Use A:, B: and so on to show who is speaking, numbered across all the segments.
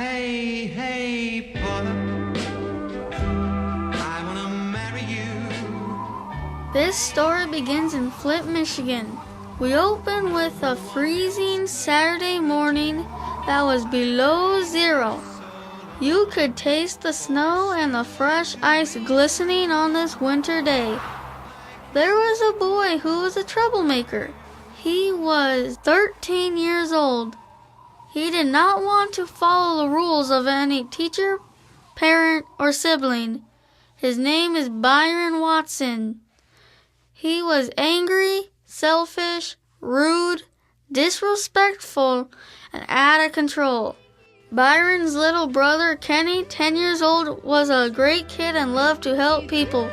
A: Hey, hey, Paula, I wanna marry you.
B: This story begins in Flint, Michigan. We open with a freezing Saturday morning that was below zero. You could taste the snow and the fresh ice glistening on this winter day. There was a boy who was a troublemaker. He was 13 years old. He did not want to follow the rules of any teacher, parent, or sibling. His name is Byron Watson. He was angry, selfish, rude, disrespectful, and out of control. Byron's little brother, Kenny, 10 years old, was a great kid and loved to help people.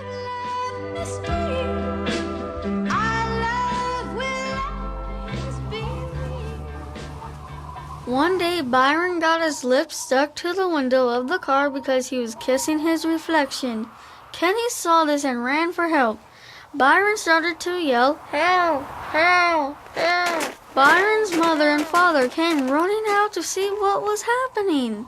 B: One day, Byron got his lips stuck to the window of the car because he was kissing his reflection. Kenny saw this and ran for help. Byron started to yell, "Help! Help! Help!" Byron's mother and father came running out to see what was happening.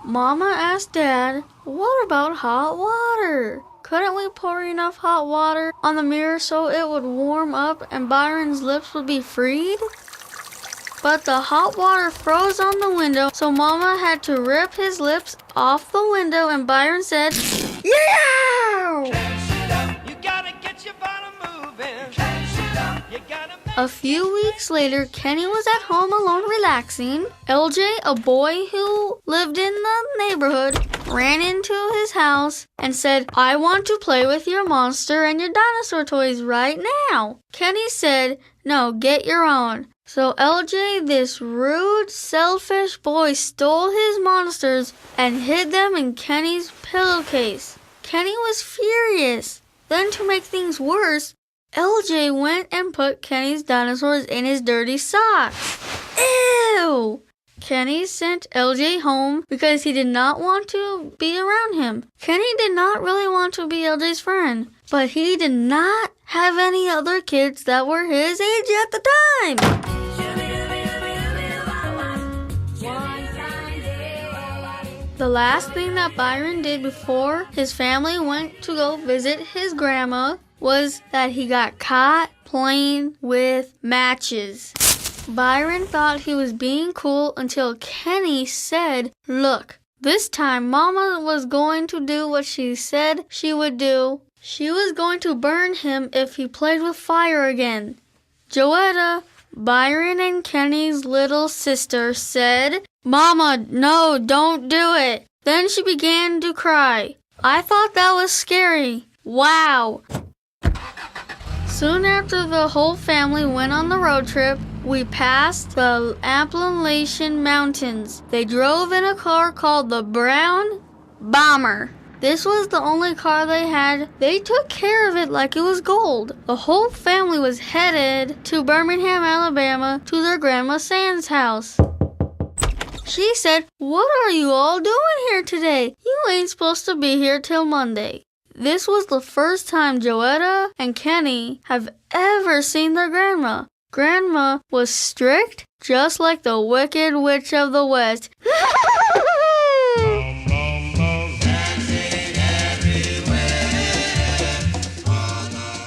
B: Mama asked Dad, "What about hot water? Couldn't we pour enough hot water on the mirror so it would warm up and Byron's lips would be freed?" But the hot water froze on the window, so Mama had to rip his lips off the window, and Byron said, "Yeah!" A few weeks later, Kenny was at home alone relaxing. LJ, a boy who lived in the neighborhood, ran into his house and said, "I want to play with your monster and your dinosaur toys right now." Kenny said, "No, get your own." So LJ, this rude, selfish boy, stole his monsters and hid them in Kenny's pillowcase. Kenny was furious. Then, to make things worse, LJ went and put Kenny's dinosaurs in his dirty socks. Ew! Kenny sent LJ home because he did not want to be around him. Kenny did not really want to be LJ's friend, but he did not have any other kids that were his age at the time. The last thing that Byron did before his family went to go visit his grandma was that he got caught playing with matches. Byron thought he was being cool until Kenny said, "Look, this time Mama was going to do what she said she would do. She was going to burn him if he played with fire again." Joetta, Byron and Kenny's little sister, said, "Mama, no, don't do it." Then she began to cry. I thought that was scary. Wow. Soon after the whole family went on the road trip, we passed the Appalachian Mountains. They drove in a car called the Brown Bomber. This was the only car they had. They took care of it like it was gold. The whole family was headed to Birmingham, Alabama, to their Grandma Sand's house. She said, "What are you all doing here today? You ain't supposed to be here till Monday." This was the first time Joetta and Kenny have ever seen their grandma. Grandma was strict, just like the Wicked Witch of the West.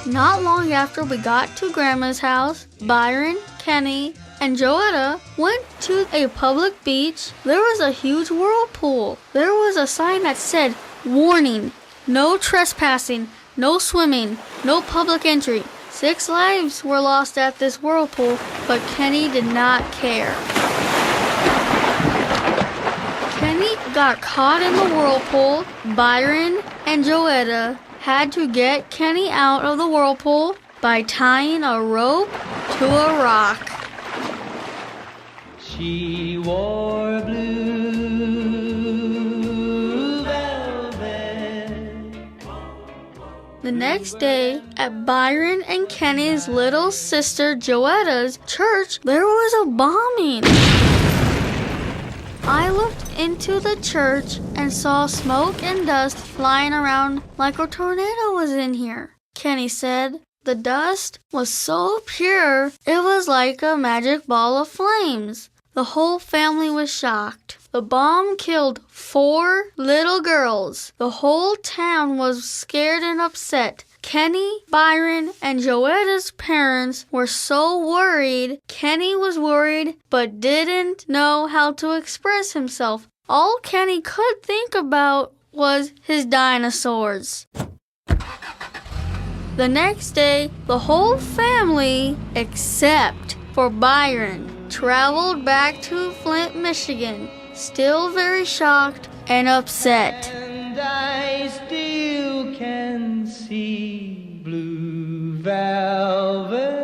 B: Not long after we got to Grandma's house, Byron, Kenny, and Joetta went to a public beach. There was a huge whirlpool. There was a sign that said, "Warning, no trespassing, no swimming, no public entry." 6 lives were lost at this whirlpool, but Kenny did not care. Kenny got caught in the whirlpool. Byron and Joetta had to get Kenny out of the whirlpool by tying a rope to a rock.
A: She wore blue velvet.
B: The next day, at Byron and Kenny's little sister Joetta's church, there was a bombing. I looked into the church and saw smoke and dust flying around like a tornado was in here. Kenny said, "The dust was so pure, it was like a magic ball of flames." The whole family was shocked. The bomb killed 4 little girls. The whole town was scared and upset. Kenny, Byron, and Joetta's parents were so worried. Kenny was worried but didn't know how to express himself. All Kenny could think about was his dinosaurs. The next day, the whole family, except for Byron, traveled back to Flint, Michigan, still very shocked and upset.
A: And I still can see blue velvet